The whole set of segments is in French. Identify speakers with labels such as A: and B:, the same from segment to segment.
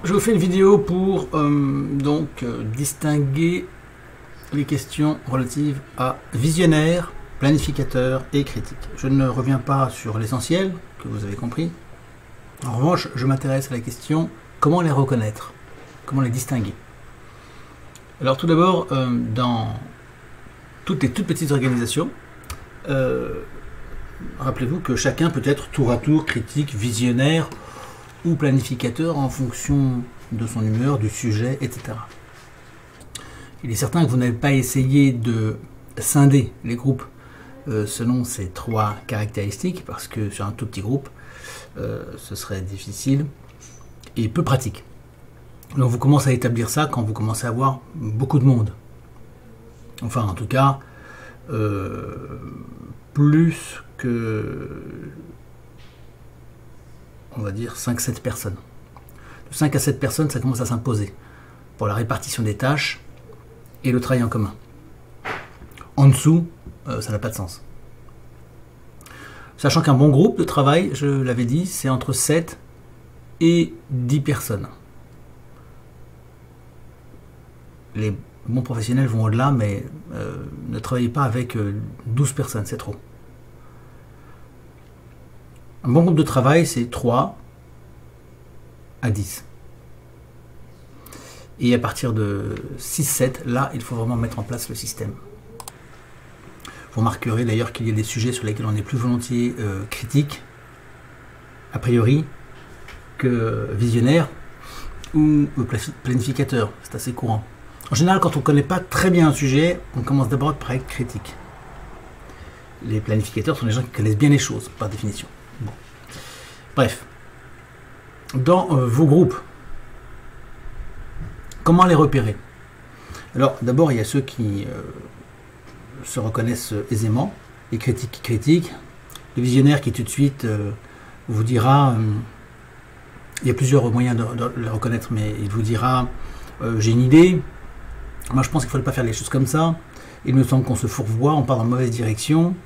A: Je vous fais une vidéo pour distinguer les questions relatives à visionnaire, planificateur et critique. Je ne reviens pas sur l'essentiel, que vous avez compris. En revanche, je m'intéresse à la question comment les reconnaître, comment les distinguer. Alors tout d'abord, dans toutes les toutes petites organisations, rappelez-vous que chacun peut être tour à tour critique, visionnaire ou planificateur en fonction de son humeur, du sujet, etc. Il est certain que vous n'avez pas essayé de scinder les groupes selon ces trois caractéristiques, parce que sur un tout petit groupe, ce serait difficile et peu pratique. Donc vous commencez à établir ça quand vous commencez à avoir beaucoup de monde. Enfin, en tout cas, plus que, on va dire, 5-7 personnes. De 5 à 7 personnes, ça commence à s'imposer pour la répartition des tâches et le travail en commun. En dessous, ça n'a pas de sens. Sachant qu'un bon groupe de travail, je l'avais dit, c'est entre 7 et 10 personnes. Les bons professionnels vont au-delà, mais ne travaillez pas avec 12 personnes, c'est trop. Un bon groupe de travail, c'est 3 à 10. Et à partir de 6-7, là, il faut vraiment mettre en place le système. Vous remarquerez d'ailleurs qu'il y a des sujets sur lesquels on est plus volontiers critique, a priori, que visionnaire ou planificateur. C'est assez courant. En général, quand on ne connaît pas très bien un sujet, on commence d'abord par être critique. Les planificateurs sont des gens qui connaissent bien les choses, par définition. Bon. Bref. Dans vos groupes, comment les repérer? Alors, d'abord, il y a ceux qui se reconnaissent aisément, les critiques qui critiquent, le visionnaire qui tout de suite vous dira, il y a plusieurs moyens de les reconnaître, mais il vous dira, j'ai une idée, moi je pense qu'il ne faudrait pas faire les choses comme ça, il me semble qu'on se fourvoie, on part dans la mauvaise direction,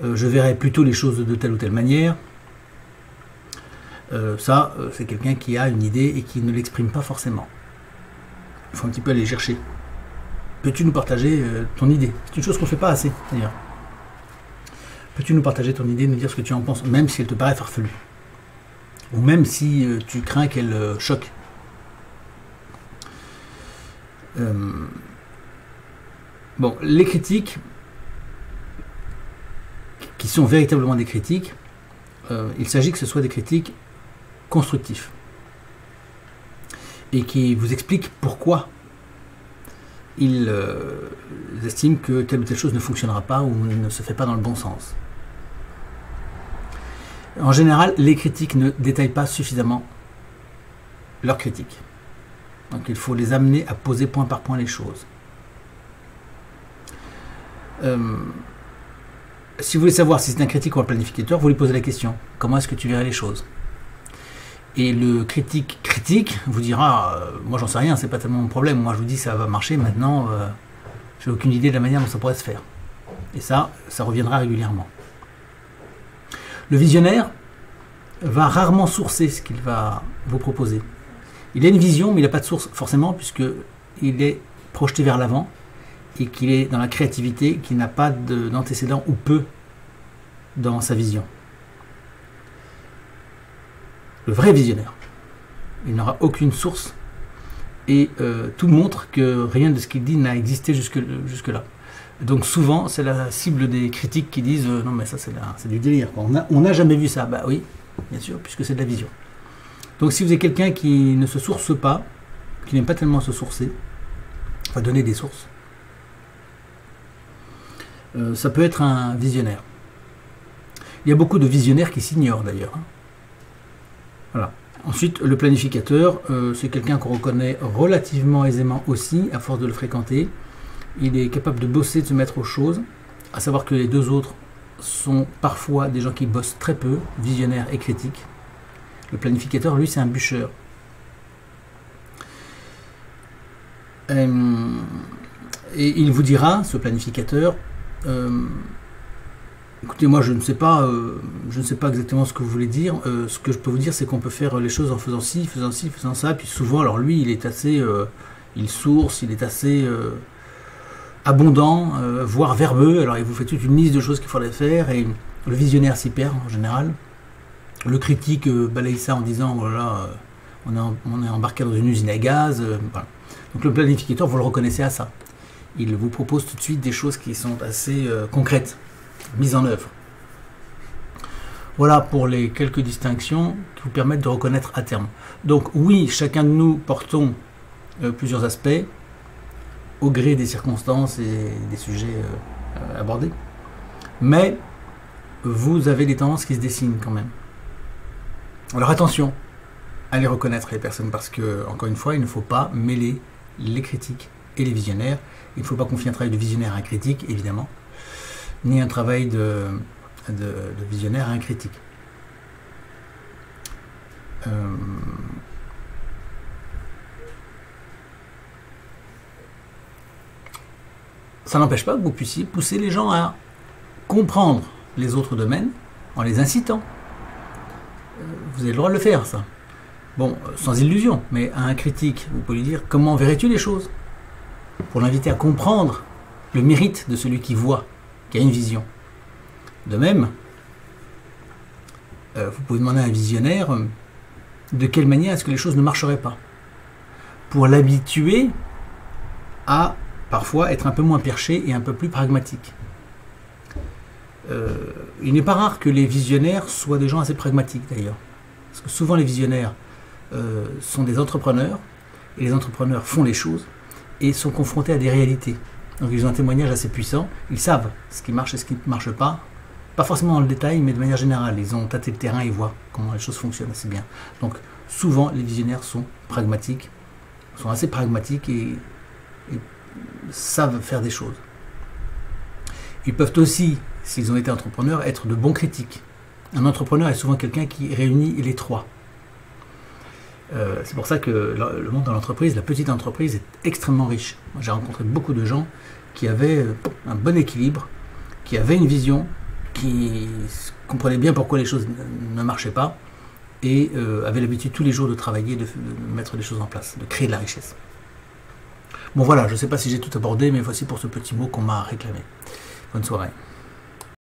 A: je verrais plutôt les choses de telle ou telle manière. C'est quelqu'un qui a une idée et qui ne l'exprime pas forcément. Il faut un petit peu aller chercher. Peux-tu nous partager ton idée? C'est une chose qu'on ne fait pas assez, d'ailleurs. Peux-tu nous partager ton idée, nous dire ce que tu en penses, même si elle te paraît farfelue? Ou même si tu crains qu'elle choque. Bon, les critiques, qui sont véritablement des critiques, il s'agit que ce soit des critiques constructifs. Et qui vous expliquent pourquoi ils estiment que telle ou telle chose ne fonctionnera pas ou ne se fait pas dans le bon sens. En général, les critiques ne détaillent pas suffisamment leurs critiques. Donc il faut les amener à poser point par point les choses. Si vous voulez savoir si c'est un critique ou un planificateur, vous lui posez la question. Comment est-ce que tu verrais les choses? Et le critique vous dira, moi j'en sais rien, c'est pas tellement mon problème, moi je vous dis ça va marcher, maintenant j'ai aucune idée de la manière dont ça pourrait se faire. Et ça reviendra régulièrement. Le visionnaire va rarement sourcer ce qu'il va vous proposer. Il a une vision, mais il n'a pas de source forcément, puisqu'il est projeté vers l'avant et qu'il est dans la créativité, qu'il n'a pas d'antécédent ou peu dans sa vision. Le vrai visionnaire, il n'aura aucune source et tout montre que rien de ce qu'il dit n'a existé jusque-là. Donc souvent, c'est la cible des critiques qui disent non mais ça c'est du délire, on n'a jamais vu ça. Bah oui, bien sûr, puisque c'est de la vision. Donc si vous êtes quelqu'un qui ne se source pas, qui n'aime pas tellement se sourcer, va donner des sources, ça peut être un visionnaire. Il y a beaucoup de visionnaires qui s'ignorent d'ailleurs. Voilà. Ensuite, le planificateur, c'est quelqu'un qu'on reconnaît relativement aisément aussi, à force de le fréquenter. Il est capable de bosser, de se mettre aux choses, à savoir que les deux autres sont parfois des gens qui bossent très peu, visionnaires et critiques. Le planificateur, lui, c'est un bûcheur. Et il vous dira, ce planificateur, Écoutez, moi je ne sais pas exactement ce que vous voulez dire. Ce que je peux vous dire, c'est qu'on peut faire les choses en faisant ci, faisant ci, faisant ça. Puis souvent, alors lui, il est assez, il source, il est assez abondant, voire verbeux. Alors il vous fait toute une liste de choses qu'il faudrait faire et le visionnaire s'y perd en général. Le critique balaye ça en disant voilà, on est embarqué dans une usine à gaz. Voilà. Donc le planificateur, vous le reconnaissez à ça. Il vous propose tout de suite des choses qui sont assez concrètes, mises en œuvre. Voilà pour les quelques distinctions qui vous permettent de reconnaître à terme. Donc oui, chacun de nous portons plusieurs aspects au gré des circonstances et des sujets abordés. Mais vous avez des tendances qui se dessinent quand même. Alors attention à les reconnaître les personnes parce que, encore une fois, il ne faut pas mêler les critiques et les visionnaires. Il ne faut pas confier un travail de visionnaire à un critique, évidemment, ni un travail de visionnaire à un critique. Ça n'empêche pas que vous puissiez pousser les gens à comprendre les autres domaines en les incitant. Vous avez le droit de le faire, ça. Bon, sans illusion, mais à un critique, vous pouvez lui dire comment verrais-tu les choses, pour l'inviter à comprendre le mérite de celui qui voit, qui a une vision. De même, vous pouvez demander à un visionnaire de quelle manière est-ce que les choses ne marcheraient pas, pour l'habituer à parfois être un peu moins perché et un peu plus pragmatique. Il n'est pas rare que les visionnaires soient des gens assez pragmatiques d'ailleurs, parce que souvent les visionnaires sont des entrepreneurs, et les entrepreneurs font les choses et sont confrontés à des réalités. Donc ils ont un témoignage assez puissant, ils savent ce qui marche et ce qui ne marche pas forcément dans le détail, mais de manière générale. Ils ont tâté le terrain et voient comment les choses fonctionnent assez bien. Donc souvent les visionnaires sont pragmatiques, sont assez pragmatiques et savent faire des choses. Ils peuvent aussi, s'ils ont été entrepreneurs, être de bons critiques. Un entrepreneur est souvent quelqu'un qui réunit les trois. C'est pour ça que le monde de l'entreprise, la petite entreprise, est extrêmement riche. Moi, j'ai rencontré beaucoup de gens qui avaient un bon équilibre, qui avaient une vision, qui comprenaient bien pourquoi les choses ne marchaient pas et avaient l'habitude tous les jours de travailler, de mettre des choses en place, de créer de la richesse. Bon voilà, je ne sais pas si j'ai tout abordé, mais voici pour ce petit mot qu'on m'a réclamé. Bonne soirée.